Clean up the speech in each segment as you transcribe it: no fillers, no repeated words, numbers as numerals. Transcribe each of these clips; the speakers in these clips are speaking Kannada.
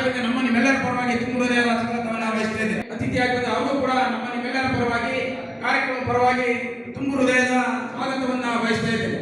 ಬಂದ ನಮ್ಮ ನಿಮ್ಮೆಲ್ಲರ ಪರವಾಗಿ ತುಂಬುವುದೇ ಸ್ವಾಗತವನ್ನು ವಹಿಸುತ್ತೇನೆ. ಅತಿಥಿಯಾಗಿ ಬಂದ ಅವರು ಕೂಡ ನಮ್ಮ ನಿಮ್ಮೆಲ್ಲರ ಪರವಾಗಿ ಕಾರ್ಯಕ್ರಮ ಪರವಾಗಿ ತುಂಬು ಹೃದಯದ ಸ್ವಾಗತವನ್ನು ವಹಿಸ್ತಾ ಇದ್ದೇನೆ.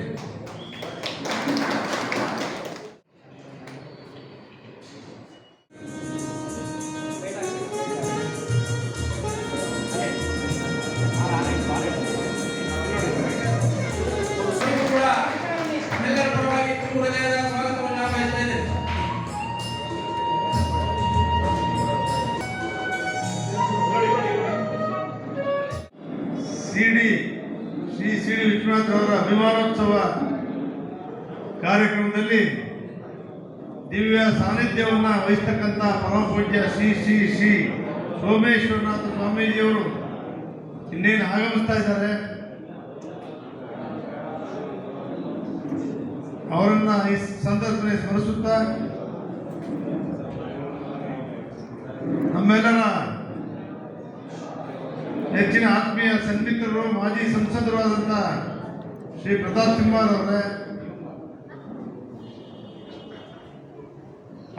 ಶ್ರೀ ವಿಶ್ವನಾಥರವರ ಅಭಿಮಾನೋತ್ಸವ ಕಾರ್ಯಕ್ರಮದಲ್ಲಿ ದಿವ್ಯ ಸಾನ್ನಿಧ್ಯವನ್ನು ವಹಿಸ್ತಕ್ಕಂಥ ಪರಮ ಪೂಜ್ಯ ಶ್ರೀ ಸೋಮೇಶ್ವರನಾಥ ಸ್ವಾಮೀಜಿಯವರು ಇನ್ನೇನು ಆಗಮಿಸ್ತಾ ಇದ್ದಾರೆ. ಅವರನ್ನ ಈ ಸಂದರ್ಭದಲ್ಲಿ ಸ್ಮರಿಸುತ್ತಾ ನಮ್ಮೆಲ್ಲರ ಹೆಚ್ಚಿನ ಆತ್ಮೀಯ ಸನ್ಮಿತ್ರರು ಮಾಜಿ ಸಂಸದರು ಆದಂಥ ಶ್ರೀ ಪ್ರತಾಪ್ ಸಿಂಹರ್ ಅವರೇ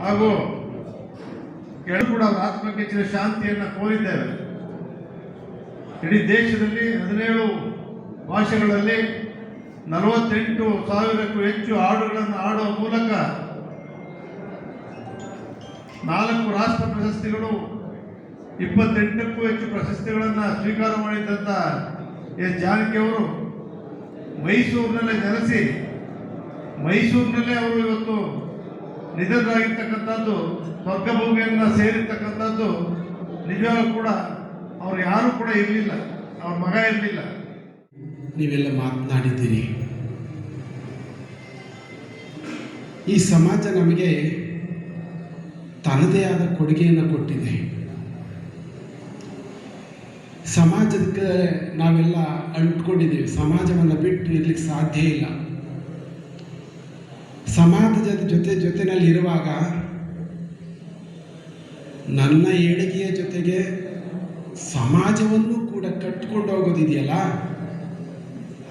ಹಾಗೂ ಎಲ್ಲರೂ ಕೂಡ ಅವರ ಆತ್ಮಕ್ಕೆ ಹೆಚ್ಚಿನ ಶಾಂತಿಯನ್ನು ಕೋರಿದ್ದೇವೆ. ಇಡೀ ದೇಶದಲ್ಲಿ 17 ಭಾಷೆಗಳಲ್ಲಿ 48,000ಕ್ಕೂ ಹೆಚ್ಚು ಹಾಡುಗಳನ್ನು ಹಾಡುವ ಮೂಲಕ 4 ರಾಷ್ಟ್ರ ಪ್ರಶಸ್ತಿಗಳು 28ಕ್ಕೂ ಹೆಚ್ಚು ಪ್ರಶಸ್ತಿಗಳನ್ನು ಸ್ವೀಕಾರ ಮಾಡಿದ್ದಂಥ ಎಸ್ ಜಾನಕಿ ಅವರು ಮೈಸೂರಿನಲ್ಲೇ ಜನಿಸಿ ಮೈಸೂರಿನಲ್ಲೇ ಅವರು ಇವತ್ತು ನಿಧನರಾಗಿರ್ತಕ್ಕಂಥದ್ದು, ಸ್ವರ್ಗಭೂಮಿಯನ್ನು ಸೇರಿರ್ತಕ್ಕಂಥದ್ದು ನಿಜವಾಗ್ಲೂ ಕೂಡ ಅವ್ರು ಯಾರೂ ಕೂಡ ಇರಲಿಲ್ಲ, ಅವ್ರ ಮಗ ಇರಲಿಲ್ಲ. ನೀವೆಲ್ಲ ಮಾತನಾಡಿದ್ದೀರಿ. ಈ ಸಮಾಜ ನಮಗೆ ತನ್ನದೇ ಆದ ಕೊಡುಗೆಯನ್ನು ಕೊಟ್ಟಿದೆ. ಸಮಾಜಕ್ಕೆ ನಾವೆಲ್ಲ ಅಂಟ್ಕೊಂಡಿದ್ದೀವಿ. ಸಮಾಜವನ್ನು ಬಿಟ್ಟು ಇರಲಿಕ್ಕೆ ಸಾಧ್ಯ ಇಲ್ಲ. ಸಮಾಜದ ಜೊತೆಯಲ್ಲಿ ಇರುವಾಗ ನನ್ನ ಏಳಿಗೆಯ ಜೊತೆಗೆ ಸಮಾಜವನ್ನು ಕೂಡ ಕಟ್ಕೊಂಡು ಹೋಗೋದಿದೆಯಲ್ಲ,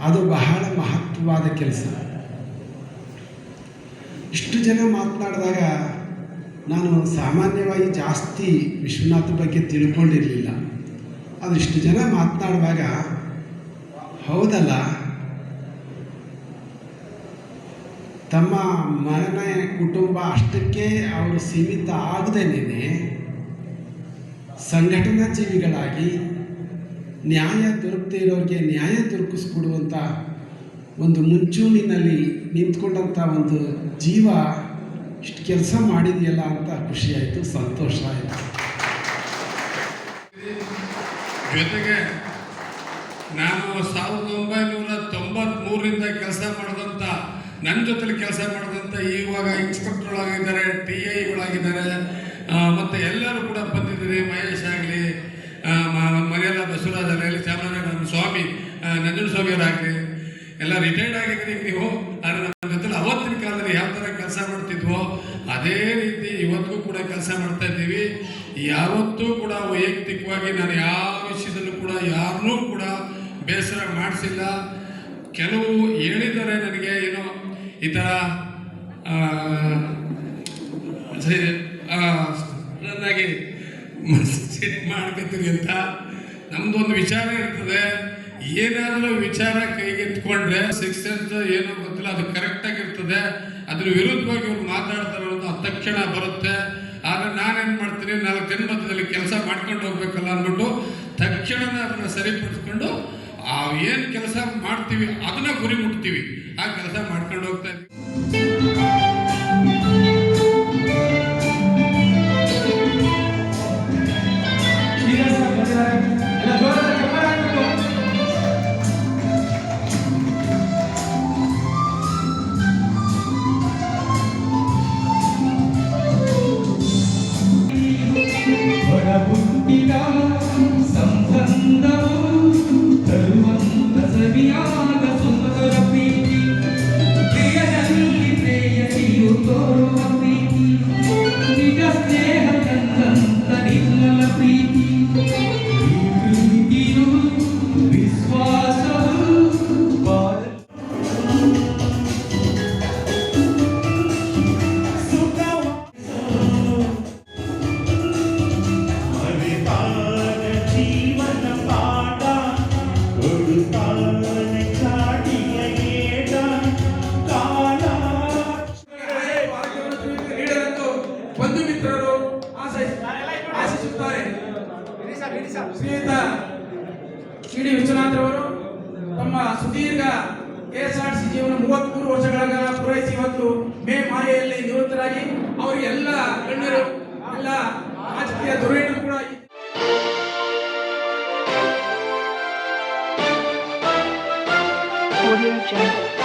ಅದು ಬಹಳ ಮಹತ್ವವಾದ ಕೆಲಸ. ಇಷ್ಟು ಜನ ಮಾತನಾಡಿದಾಗ ನಾನು ಸಾಮಾನ್ಯವಾಗಿ ಜಾಸ್ತಿ ವಿಶ್ವನಾಥ ಬಗ್ಗೆ ತಿಳ್ಕೊಂಡಿರಲಿಲ್ಲ. ಅದು ಇಷ್ಟು ಜನ ಮಾತನಾಡುವಾಗ ಹೌದಲ್ಲ, ತಮ್ಮ ಮನೆ ಕುಟುಂಬ ಅಷ್ಟಕ್ಕೆ ಅವರು ಸೀಮಿತ ಆಗದೇನೆ ಸಂಘಟನಾ ಜೀವಿಗಳಾಗಿ ನ್ಯಾಯ ದೊರಕದೇ ಇರೋರಿಗೆ ನ್ಯಾಯ ದೊರಕಿಸ್ಕೊಡುವಂಥ ಒಂದು ಮುಂಚೂಣಿನಲ್ಲಿ ನಿಂತ್ಕೊಂಡಂಥ ಒಂದು ಜೀವ ಇಷ್ಟು ಕೆಲಸ ಮಾಡಿದೆಯಲ್ಲ ಅಂತ ಖುಷಿಯಾಯಿತು, ಸಂತೋಷ ಆಯಿತು. ಜೊತೆಗೆ ನಾನು 1993ರಿಂದ ಕೆಲಸ ಮಾಡಿದಂಥ, ನನ್ನ ಜೊತೆಲಿ ಕೆಲಸ ಮಾಡಿದಂಥ ಇವಾಗ ಇನ್ಸ್ಪೆಕ್ಟರ್ಗಳಾಗಿದ್ದಾರೆ, TIಗಳಾಗಿದ್ದಾರೆ, ಮತ್ತು ಎಲ್ಲರೂ ಕೂಡ ಬಂದಿದ್ದೀರಿ. ಮಹೇಶ್ ಆಗಲಿ, ಮನೆಯಲ್ಲ ಬಸವರಾಜ್ ಆಗಲಿ, ಚಾಮರಾಜ ಸ್ವಾಮಿ ನಂಜನಸ್ವಾಮಿಯವರಾಗಲಿ, ಎಲ್ಲ ರಿಟೈರ್ಡ್ ಆಗಿದ್ದೀರಿ ನೀವು. ಆದರೆ ನಮ್ಮ ಜೊತೆಲಿ ಅವತ್ತಿನ ಕಾಲದಲ್ಲಿ ಯಾವ ಥರ ಕೆಲಸ ಮಾಡ್ತಿದ್ವೋ ಅದೇ ರೀತಿ ಇವತ್ತಿಗೂ ಕೂಡ ಕೆಲಸ ಮಾಡ್ತಾ ಇದ್ದೀವಿ. ಯಾವತ್ತೂ ಕೂಡ ವೈಯಕ್ತಿಕವಾಗಿ ನಾನು ಯಾವ ವಿಷಯದಲ್ಲೂ ಕೂಡ ಯಾರನ್ನೂ ಕೂಡ ಬೇಸರ ಮಾಡಿಸಿಲ್ಲ. ಕೆಲವು ಹೇಳಿದ್ದಾರೆ ನನಗೆ, ಏನೋ ಈ ಥರ ನನ್ನಾಗಿ ಸಿಟ್ ಮಾಡ್ಕೊತೀರಿ ಅಂತ. ನಮ್ದೊಂದು ವಿಚಾರ ಇರ್ತದೆ, ಏನಾದರೂ ವಿಚಾರ ಕೈಗೆತ್ಕೊಂಡ್ರೆ ಸಿಕ್ಸೆನ್ಸ್ ಏನೋ ಗೊತ್ತಿಲ್ಲ, ಅದು ಕರೆಕ್ಟಾಗಿರ್ತದೆ. ಅದ್ರ ವಿರುದ್ಧವಾಗಿ ಇವ್ರು ಮಾತಾಡ್ತಾರೆ ಅನ್ನೋದು ತಕ್ಷಣ ಬರುತ್ತೆ. ಆಗ ನಾನೇನು ಮಾಡ್ತೀನಿ, 4 ದಿನ ಮಧ್ಯದಲ್ಲಿ ಕೆಲಸ ಮಾಡ್ಕೊಂಡು ಹೋಗ್ಬೇಕಲ್ಲ ಅಂದ್ಬಿಟ್ಟು ತಕ್ಷಣವೇ ಅದನ್ನು ಸರಿಪಡಿಸ್ಕೊಂಡು ಏನು ಕೆಲಸ ಮಾಡ್ತೀವಿ ಅದನ್ನ ಗುರಿ ಮುಟ್ತೀವಿ, ಆ ಕೆಲಸ ಮಾಡ್ಕೊಂಡು ಹೋಗ್ತಾ ಇದ್ದೀವಿ. ಸಂಬಂಧವು ತರುವಂತ ಸವಿಯಾದ ಸುಂದರ ಪ್ರೀತಿ ಪ್ರಿಯನ ಬಂಧು ಮಿತ್ರರು ಆಶಿಸುತ್ತಾರೆ. ಶ್ರೀಯುತ ಸಿ.ಡಿ. ವಿಶ್ವನಾಥ್ರವರು ತಮ್ಮ ಸುದೀರ್ಘ KSRTC ಜೀವನ 33 ವರ್ಷಗಳ ಕಾಲ ಪೂರೈಸಿ ಇವತ್ತು ಮೇ ಮಾಯೆಯಲ್ಲಿ ನಿವೃತ್ತರಾಗಿ ಅವರಿಗೆ ಎಲ್ಲ ಗಣ್ಯರು ಎಲ್ಲ ರಾಜಕೀಯ ಧುರೀಣರು ಕೂಡ Audio Jungle.